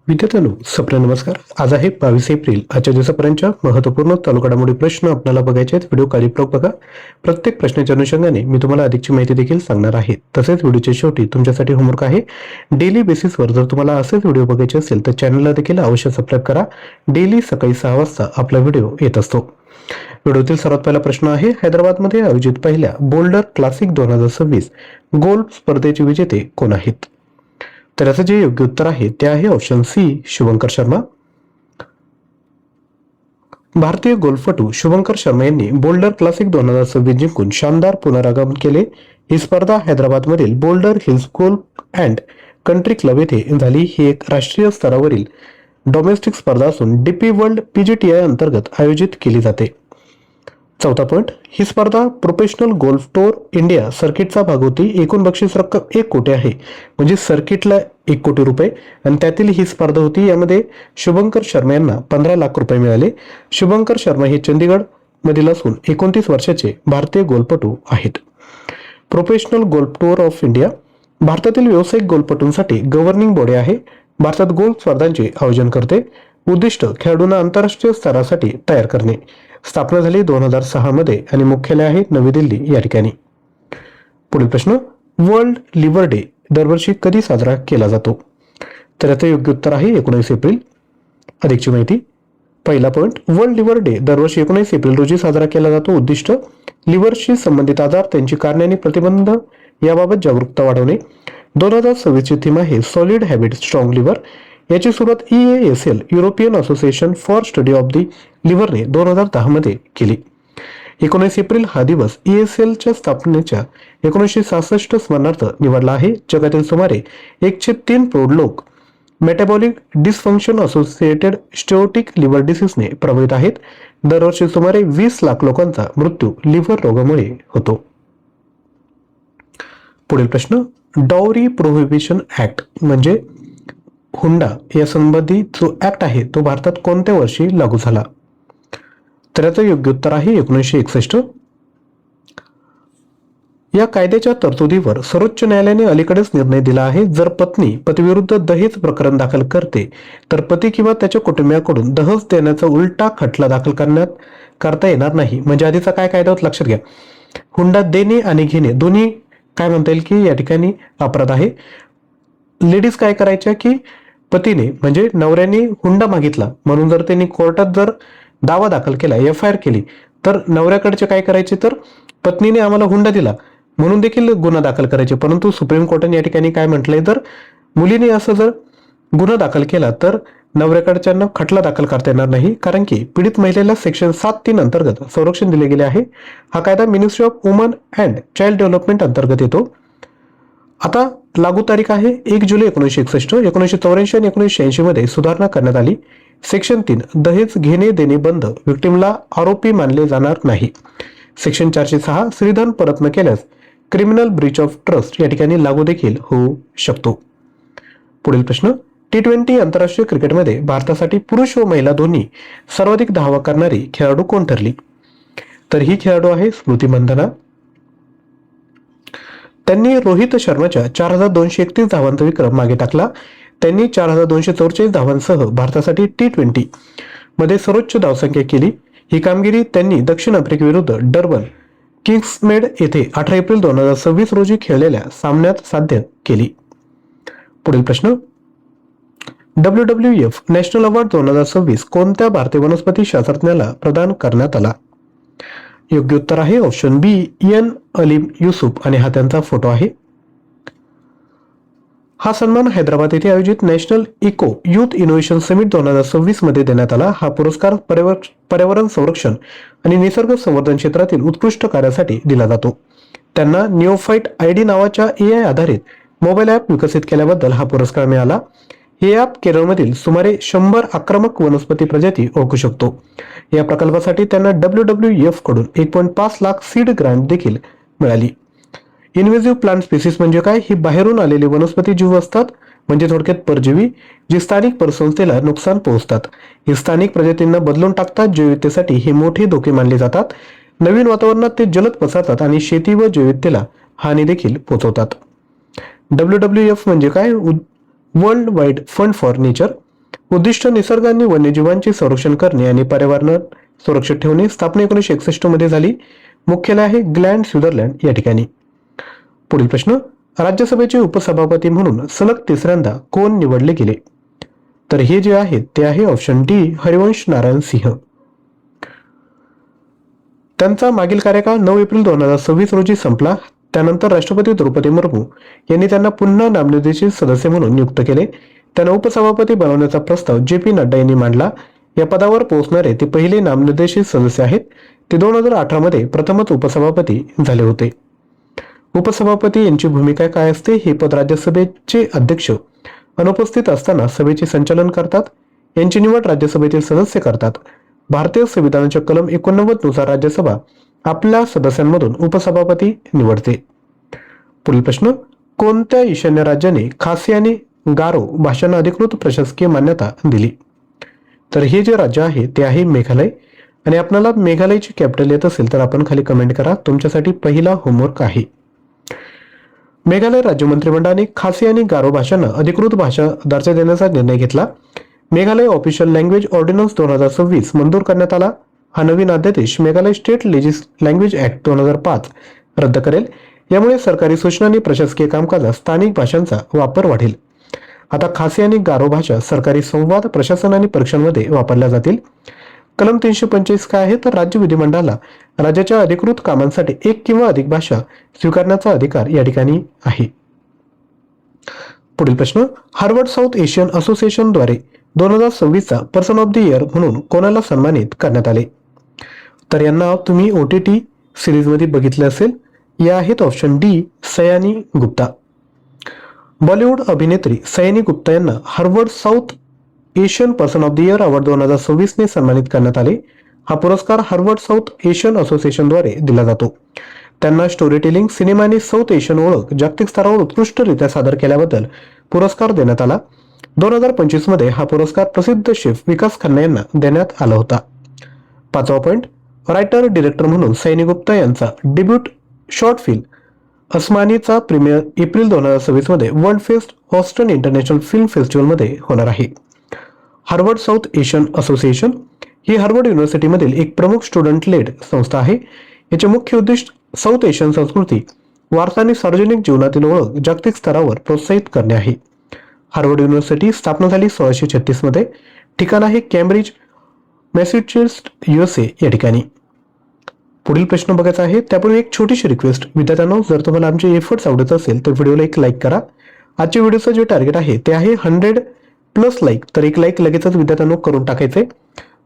विद्यार्थ्यांनो, सप्र नमस्कार. आज आहे 22 एप्रिल. आजच्या दिवसापर्यंतच्या महत्त्वपूर्ण चालू घडामोडी प्रश्न आपल्याला बघायचे आहेत. व्हिडिओ काळजीपूर्वक बघा. प्रत्येक प्रश्नाच्या अनुषंगाने मी तुम्हाला अधिकची माहिती देखील सांगणार आहे. तसेच व्हिडिओच्या शेवटी तुमच्यासाठी होमवर्क आहे. डेली बेसिसवर जर तुम्हाला असेच व्हिडिओ बघायचे असेल तर चॅनलला देखील अवश्य सबस्क्राईब करा. डेली सकाळी 6 वाजता आपला व्हिडिओ येत असतो. व्हिडिओतील सर्वात पहिला प्रश्न आहे, हैदराबादमध्ये आयोजित पहिल्या बोल्डर क्लासिक 2026 गोल्फ स्पर्धेचे विजेते कोण आहेत? तर याचं जे योग्य उत्तर आहे ते आहे ऑप्शन सी, शुभंकर शर्मा. भारतीय गोल्फपटू शुभंकर शर्मा यांनी बोल्डर क्लासिक 2026 जिंकून शानदार पुनरागमन केले. ही स्पर्धा हैदराबादमधील Boulder Hills Golf and Country Club येथे झाली. ही एक राष्ट्रीय स्तरावरील डोमेस्टिक स्पर्धा असून डीपी वर्ल्ड PGTI अंतर्गत आयोजित केली जाते. चौथा पॉइंट, ही स्पर्धा प्रोफेशनल गोल्फ टूर इंडिया सर्किटचा भाग होती. एकूण बक्षीस रक्कम 1 कोटी आहे, म्हणजे सर्किटला 1 कोटी रुपये आणि त्यातील ही स्पर्धा होती. यामध्ये शुभंकर शर्मा यांना 15 लाख रुपये मिळाले. शुभंकर शर्मा हे चंदीगड मधील असून 29 वर्षाचे भारतीय गोल्फपटू आहेत. Professional golf tour of India भारतातील व्यावसायिक गोल्फपटूंसाठी गव्हर्निंग बॉडी आहे. भारतात गोल्फ स्पर्धांचे आयोजन करते. उद्दिष्ट खेळाडूंना आंतरराष्ट्रीय स्तरासाठी तयार करणे. स्थापना झाली 2006 मध्ये आणि मुख्यालय आहे नवी दिल्ली या ठिकाणी. पुढील प्रश्न, वर्ल्ड लिव्हर डे दरवर्षी कधी साजरा केला जातो? तर याचं योग्य उत्तर आहे 19 एप्रिल. अधिकची माहिती, पहिला पॉइंट, वर्ल्ड लिव्हर डे दरवर्षी 19 एप्रिल रोजी साजरा केला जातो. उद्दिष्ट लिव्हरशी संबंधित आजार, त्यांची कारणे आणि प्रतिबंध याबाबत जागरूकता वाढवणे. 2026 ची थीम आहे सॉलिड हॅबिट स्ट्रॉंग लिव्हर. याची सुरुवात EASL European Association for Study of the लिव्हरने 2010 मध्ये केली. 19 एप्रिल हा दिवस EASLच्या स्थापनेच्या 1966 स्मरणार्थ निवडला आहे. जगातील सुमारे 103 प्रौढ लोक मेटाबॉलिक डिसफंक्शन असोसिएटेड स्टेओटिक लिव्हर डिसीजने प्रभावित आहेत. दरवर्षी सुमारे 20 लाख लोकांचा मृत्यू लिव्हर रोगामुळे होतो. पुढील प्रश्न, डाउरी प्रोहिबिशन ऍक्ट म्हणजे हुंडा या संबंधित जो ऍक्ट आहे तो भारतात कोणत्या वर्षी लागू झाला? तर याचं योग्य उत्तर आहे 1961. या कायद्याच्या तरतुदीवर सर्वोच्च न्यायालयाने अलीकडेच निर्णय दिला आहे. जर पत्नी पतीविरुद्ध दहेज प्रकरण दाखल करते तर पती किंवा त्याच्या कुटुंबियाकडून दहेज देण्याचा उलटा खटला दाखल करता येणार नाही. म्हणजे आधीचा काय कायदा होता लक्षात घ्या, हुंडा देणे आणि घेणे दोन्ही काय म्हणता येईल की या ठिकाणी अपराध आहे. लेडीज काय करायच्या की पतीने म्हणजे नवऱ्याने हुंडा मागितला म्हणून जर त्यांनी कोर्टात जर दावा दाखल केला, FIR केली, तर नवऱ्याकडचे काय करायचे, तर पत्नीने आम्हाला हुंडा दिला म्हणून देखील गुन्हा दाखल करायचे. परंतु सुप्रीम कोर्टाने या ठिकाणी काय म्हटलंय, तर मुलीने असं जर गुन्हा दाखल केला तर नवऱ्याकडच्यांना खटला दाखल करता येणार नाही, कारण की पीडित महिलेला सेक्शन 7(3) अंतर्गत संरक्षण दिले गेले आहे. हा कायदा ministry of woman and child development अंतर्गत येतो. आता लागू तारीख आहे 1 जुलै 1961. 1984 आणि 1986 मध्ये सुधारणा करण्यात आली. सेक्शन 3, दहेज घेणे देणे बंद, विक्टिमला आरोपी मानले जाणार नाही. सेक्शन 406, श्रीधन परत न केल्यास क्रिमिनल ब्रीच ऑफ ट्रस्ट या ठिकाणी लागू देखील होऊ शकतो. पुढील प्रश्न, T20 आंतरराष्ट्रीय क्रिकेटमध्ये भारतासाठी पुरुष व महिला दोन्ही सर्वाधिक धावा करणारी खेळाडू कोण ठरली? तर ही खेळाडू आहे स्मृती मंधाना. त्यांनी रोहित शर्माच्या 4231 धावांचा विक्रम मागे टाकला. त्यांनी 4244 धावांसह भारतासाठी T20 मध्ये सर्वोच्च धावसंख्या केली. ही कामगिरी त्यांनी दक्षिण आफ्रिकेविरुद्ध डर्बन किंग्समेड येथे 18 एप्रिल 2026 रोजी खेळलेल्या सामन्यात साध्य केली. पुढील प्रश्न, WWF नॅशनल अवॉर्ड 2026 कोणत्या भारतीय वनस्पती शास्त्रज्ञाला प्रदान करण्यात आला? योग्य उत्तर आहे ऑप्शन बी, N अलीम युसुफ आणि हा त्यांचा फोटो आहे. हा सन्मान हैदराबाद येथे आयोजित national eco youth innovation summit 2026 मध्ये देण्यात आला. हा पुरस्कार पर्यावरण संरक्षण आणि निसर्ग संवर्धन क्षेत्रातील उत्कृष्ट कार्यासाठी दिला जातो. त्यांना निओफाइट ID नावाच्या AI आधारित मोबाईल ॲप विकसित केल्याबद्दल हा पुरस्कार मिळाला. हे ॲप केरळमधील सुमारे 100 आक्रमक वनस्पती प्रजाती ओळखू शकतो. या प्रकल्पासाठी त्यांना WWF कडून 1.5 लाख सीड ग्रांट देखील मिळाली. इन्व्हेसिव्ह प्लांट स्पीसीस म्हणजे काय? ही बाहेरून आलेले वनस्पती जीव असतात, म्हणजे थोडक्यात परजीवी, जी स्थानिक परिसंस्थेला नुकसान पोहोचतात. हे स्थानिक प्रजातींना बदलून टाकतात. जैविकतेसाठी हे मोठे धोके मानले जातात. नवीन वातावरणात ते जलद पसरतात आणि शेती व जैविकतेला हानी देखील पोहोचवतात. WWF म्हणजे काय? World wide fund for nature. उद्दिष्ट निसर्ग आणि वन्यजीवांचे संरक्षण करणे आणि पर्यावरण सुरक्षित ठेवणे. स्थापना 1961 मध्ये झाली. मुख्यालय आहे ग्लॅड स्वित्झर्लंड या ठिकाणी. पुढील प्रश्न, राज्यसभेचे उपसभापती म्हणून सलग तिसऱ्यांदा कोण निवडले गेले? तर हे जे आहेत ते आहे ऑप्शन डी हरिवंश नारायण सिंह. त्यांचा मागील कार्यकाळ 9 एप्रिल 2026 रोजी संपला. त्यानंतर राष्ट्रपती द्रौपदी मुर्मू यांनी त्यांना पुन्हा नामनिर्देशित सदस्य म्हणून नियुक्त केले. त्यांना उपसभापती बनवण्याचा प्रस्ताव जे.पी. नड्डा यांनी मांडला. या पदावर पोहोचणारे ते पहिले नामनिर्देशित सदस्य आहेत. ते 2018 मध्ये प्रथमच उपसभापती झाले होते. उपसभापती यांची भूमिका काय असते? हे पद राज्यसभेचे अध्यक्ष अनुपस्थित असताना सभेचे संचालन करतात. यांची निवड राज्यसभेतील सदस्य करतात. भारतीय संविधानाच्या कलम 89 नुसार राज्यसभा आपल्या सदस्यांमधून उपसभापती निवडते. पुढील प्रश्न, कोणत्या ईशान्य राज्याने खासी आणि गारो भाषांना अधिकृत प्रशासकीय मान्यता दिली? तर हे जे राज्य आहे ते आहे मेघालय. आणि आपल्याला मेघालयची कॅपिटल येत असेल तर आपण खाली कमेंट करा. तुमच्यासाठी पहिला होमवर्क आहे. मेघालय राज्य मंत्रिमंडळाने खासी आणि गारो भाषांना अधिकृत भाषा दर्जा देण्याचा निर्णय घेतला. मेघालय ऑफिशियल लँग्वेज ऑर्डिनन्स 2026 मंजूर करण्यात आला. हा नवीन अध्यादेश मेघालय स्टेट लँग्वेज ऍक्ट 2005 रद्द करेल. यामुळे सरकारी सूचना आणि प्रशासकीय कामकाजात स्थानिक भाषांचा वापर वाढेल. आता खासी आणि गारो भाषा सरकारी संवाद, प्रशासन आणि परीक्षांमध्ये वापरल्या जातील. कलम 345 काय आहे? तर राज्य विधिमंडळाला राज्याच्या अधिकृत कामांसाठी एक किंवा अधिक भाषा स्वीकारण्याचा अधिकार या ठिकाणी आहे. पुढील प्रश्न, हार्वर्ड साऊथ एशियन असोसिएशन द्वारे 2026 चा पर्सन ऑफ द इयर म्हणून कोणाला सन्मानित करण्यात आले? तर यांना तुम्ही OTT सिरीज मध्ये बघितले असेल. या आहेत ऑप्शन डी सयानी गुप्ता. बॉलिवूड अभिनेत्री सयानी गुप्ता यांना Harvard South Asian person of the year award 2026 ने सन्मानित करण्यात आले. हा पुरस्कार हार्वर्ड साऊथ एशियन असोसिएशन द्वारे दिला जातो. त्यांना स्टोरी टेलिंग, सिनेमा आणि साऊथ एशियन ओळख जागतिक स्तरावर उत्कृष्टरित्या सादर केल्याबद्दल पुरस्कार देण्यात आला. 2025 मध्ये हा पुरस्कार प्रसिद्ध शेफ विकास खन्ना यांना देण्यात आला होता. 5वा पॉइंट, रायटर डिरेक्टर म्हणून सयानी गुप्ता यांचा डेब्यूट शॉर्ट फिल्म अस्मानीचा प्रीमियर एप्रिल 2026 मध्ये World Fest Houston International Film Festival मध्ये होणार आहे. हार्वर्ड साऊथ एशियन असोसिएशन ही हार्वर्ड युनिव्हर्सिटीमधील एक प्रमुख स्टुडंट लेड संस्था आहे. याचे मुख्य उद्दिष्ट साऊथ एशियन संस्कृती, वारसा आणि सार्वजनिक जीवनातील ओळख जागतिक स्तरावर प्रोत्साहित करणे आहे. हार्वर्ड युनिव्हर्सिटी स्थापना झाली 1636 मध्ये. ठिकाण आहे कॅम्ब्रिज, मॅसेच्युसेट्स, USA या ठिकाणी. पुढील प्रश्न बघायचा आहे. त्यापूर्वी एक छोटीशी रिक्वेस्ट विद्यार्थ्यांनो, जर तुम्हाला आमचे एफर्ट्स आवडत असेल तर व्हिडिओला एक लाईक करा. आजच्या व्हिडिओचं जे टार्गेट आहे ते आहे 100+ लाईक. तर एक लाईक लगेचच विद्यार्थ्यांनो करून टाकायचे.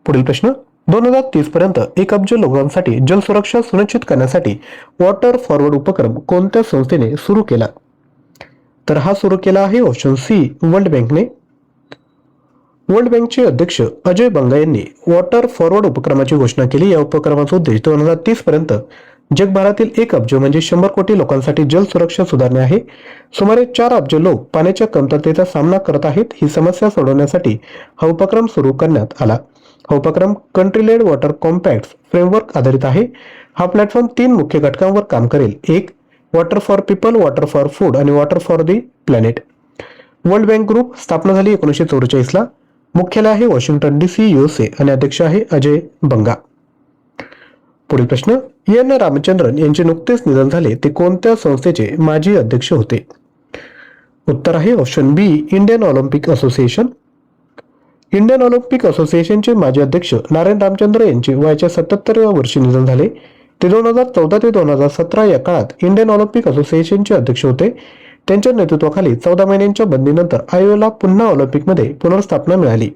पुढील प्रश्न, 2030 पर्यंत 1 अब्ज लोकांसाठी जल सुरक्षा सुनिश्चित करण्यासाठी वॉटर फॉरवर्ड उपक्रम कोणत्या संस्थेने सुरू केला? तर हा सुरू केला आहे ऑप्शन सी वर्ल्ड बँकने. वर्ल्ड बँकचे अध्यक्ष अजय बंगा यांनी वॉटर फॉरवर्ड उपक्रमाची घोषणा केली. या उपक्रमाचा उद्देश 2030 पर्यंत जगभरातील 1 अब्ज म्हणजे 100 कोटी लोकांसाठी जल सुरक्षा सुधारणे आहे. सुमारे 4 अब्ज लोक पाण्याच्या कमतरतेचा सामना करत आहेत. ही समस्या सोडवण्यासाठी हा उपक्रम सुरू करण्यात आला. हा उपक्रम country led water compact framework आधारित आहे. हा प्लॅटफॉर्म 3 मुख्य घटकांवर काम करेल. 1. Water for people, water for food आणि water for the planet. World Bank Group स्थापना झाली 1944 ला. मुख्यालय आहे वॉशिंग्टन DC, USA आणि अध्यक्ष आहे अजय बंगा. पुढील प्रश्न, एन रामचंद्रन यांचे नुकतेच निधन झाले. ते कोणत्या संस्थेचे माजी अध्यक्ष होते? उत्तर आहे option B Indian Olympic Association. Indian Olympic असोसिएशनचे माजी अध्यक्ष नारायण रामचंद्र यांचे वयाच्या 77व्या वर्षी निधन झाले. ते 2014 ते 2017 या काळात इंडियन ऑलिम्पिक असोसिएशनचे अध्यक्ष होते. त्यांच्या नेतृत्वाखाली 14 महिन्यांच्या बंदीनंतर आयोला पुन्हा ऑलिम्पिकमध्ये पुनर्स्थापना मिळाली.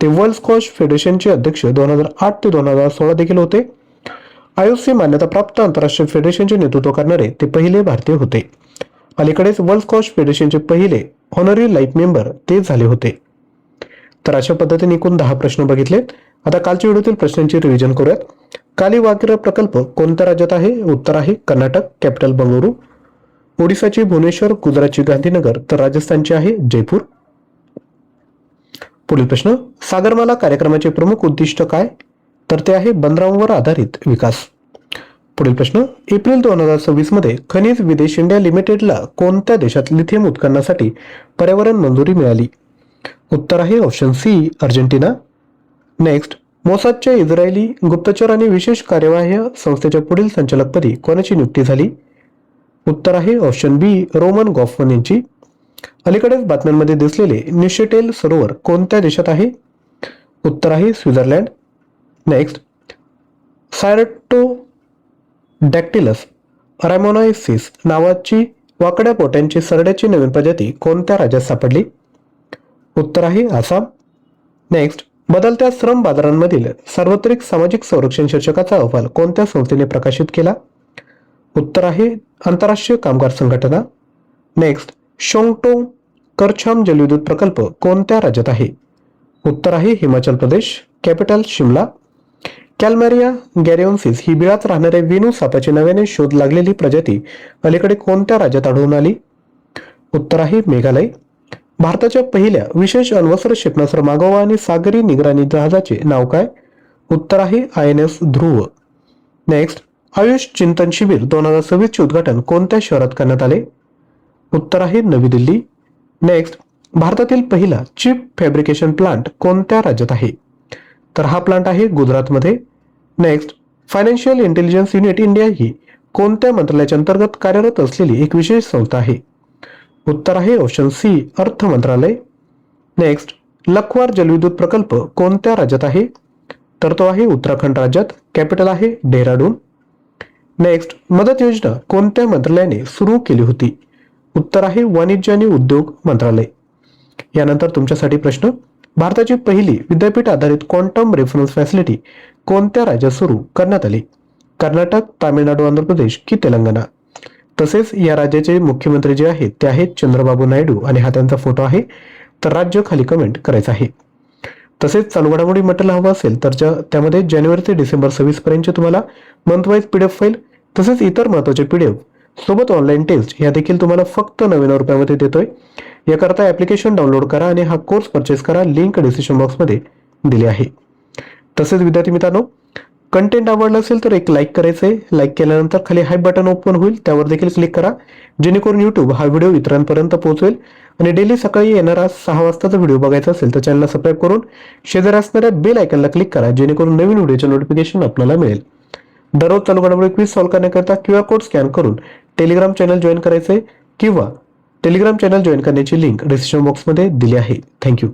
ते वर्ल्ड स्क्वॉश फेडरेशनचे अध्यक्ष 2008 ते 2016 देखील होते. IOC मान्यताप्राप्त आंतरराष्ट्रीय फेडरेशनचे नेतृत्व करणारे ते पहिले भारतीय होते. अलीकडेच वर्ल्ड स्क्वॉश फेडरेशनचे पहिले ऑनररी लाईफ मेंबर ते झाले होते. तर अशा पद्धतीने एकूण 10 प्रश्न बघितलेत. आता कालच्या व्हिडिओतील प्रश्नांची रिव्हिजन करूयात. कालीवाकर प्रकल्प कोणत्या राज्यात आहे? उत्तर आहे कर्नाटक, कॅपिटल बंगळुरू. ओडिसाची भुवनेश्वर, गुजरातची गांधीनगर तर राजस्थानची आहे जयपूर. पुढील प्रश्न, सागरमाला कार्यक्रमाचे प्रमुख उद्दिष्ट काय? तर ते आहे बंदरांवर आधारित विकास. पुढील प्रश्न, एप्रिल 2026 मध्ये खनिज विदेश इंडिया लिमिटेडला कोणत्या देशात लिथियम उत्खननासाठी पर्यावरण मंजुरी मिळाली? उत्तर आहे ऑप्शन सी अर्जेंटिना. नेक्स्ट, मोसादच्या इस्रायली गुप्तचर आणि विशेष कार्यवाह्य संस्थेच्या पुढील संचालकपदी कोणाची नियुक्ती झाली? उत्तर आहे ऑप्शन बी रोमन गॉफमन यांची. अलीकडेच बातम्यांमध्ये दिसलेले न्युशेटेल सरोवर कोणत्या देशात आहे? उत्तर आहे स्वित्झर्लंड. नेक्स्ट, सायरोटोडॅक्टिलस रॅमोनायसिस नावाची वाकड्या पोट्यांची सरड्याची नवीन प्रजाती कोणत्या राज्यात सापडली? उत्तर आहे आसाम. नेक्स्ट, बदलत्या श्रम बाजारांमधील सार्वत्रिक सामाजिक संरक्षण शीर्षकाचा अहवाल कोणत्या संस्थेने प्रकाशित केला? उत्तर आहे आंतरराष्ट्रीय कामगार संघटना. नेक्स्ट, शोंगटोंग करछाम जलविद्युत प्रकल्प कोणत्या राज्यात आहे? उत्तर आहे हिमाचल प्रदेश. कॅपिटल शिमला. कॅल्मेरिया गॅरिओन्सिस ही बिळात राहणाऱ्या वेणू सापाची नव्याने शोध लागलेली प्रजाती अलीकडे कोणत्या राज्यात आढळून आली? उत्तर आहे मेघालय. भारताच्या पहिल्या विशेष अण्वस्त्र क्षेपणास्त्र मागोवा आणि सागरी निगराणी जहाजाचे नाव काय? उत्तर आहे INS ध्रुव. नेक्स्ट, आयुष चिंतन शिबिर 2026 चे उद्घाटन कोणत्या शहरात करण्यात आले? उत्तर आहे नवी दिल्ली. नेक्स्ट, भारतातील पहिला चिप फॅब्रिकेशन प्लांट कोणत्या राज्यात आहे? तर हा प्लांट आहे गुजरातमध्ये. Next, financial intelligence unit India ही कोणत्या मंत्रालयाच्या अंतर्गत कार्यरत असलेली एक विशेष संस्था आहे? उत्तर आहे ऑप्शन सी अर्थ मंत्रालय. नेक्स्ट, लखवार जलविद्युत प्रकल्प कोणत्या राज्यात आहे? तर तो आहे उत्तराखंड राज्यात. कॅपिटल आहे डेहराडून. नेक्स्ट, मदत योजना कोणत्या मंत्रालयाने सुरू केली होती? उत्तर आहे वाणिज्य आणि उद्योग मंत्रालय. यानंतर तुमच्यासाठी प्रश्न, भारताची पहिली विद्यापीठ आधारित क्वांटम रेफरन्स फॅसिलिटी कोणत्या राज्यात सुरू करण्यात आली? कर्नाटक, तामिळनाडू, आंध्र प्रदेश की तेलंगणा? तसेच या राज्याचे मुख्यमंत्री जे आहेत ते आहेत चंद्रबाबू नायडू आणि हा त्यांचा फोटो आहे. तर राज्य खाली कमेंट करायचं आहे. तसेच चालू घडामोडी मटेरियल हवं असेल तर त्यामध्ये जानेवारी ते डिसेंबर 26 पर्यंतचे तुम्हाला मंथ वाईज PDF फाईल तसेच इतर महत्त्वाचे PDF सोबत ऑनलाईन टेस्ट या देखील तुम्हाला फक्त 99 रुपयामध्ये देतोय. याकरता ॲप्लिकेशन डाउनलोड करा आणि हा कोर्स परचेस करा. लिंक डिस्क्रिप्शन बॉक्समध्ये दिली आहे. तसेच विद्यार्थी मित्रांनो, कंटेंट आवडला असेल तर एक लाईक करायचंय. लाईक केल्यानंतर खाली हाय बटन ओपन होईल, त्यावर देखील क्लिक करा जेणेकरून YouTube हा व्हिडिओ इतरांपर्यंत पोहोचेल. आणि डेली सकाळी येणारा 6 वाजताचा व्हिडिओ बघायचा असेल तर चॅनलला सबस्क्राईब करून शेजारी असणाऱ्या बेल आयकॉनला क्लिक करा जेणेकरून नवीन व्हिडिओचे नोटिफिकेशन आपल्याला मिळेल. दररोज चालू घडामोडी क्विज सॉल्व्ह करण्याकरता QR कोड स्कॅन करून टेलिग्राम चॅनल जॉईन करायचंय किंवा टेलिग्राम चॅनल जॉईन करण्याची लिंक डिस्क्रिप्शन बॉक्समध्ये दिली आहे. थँक्यू.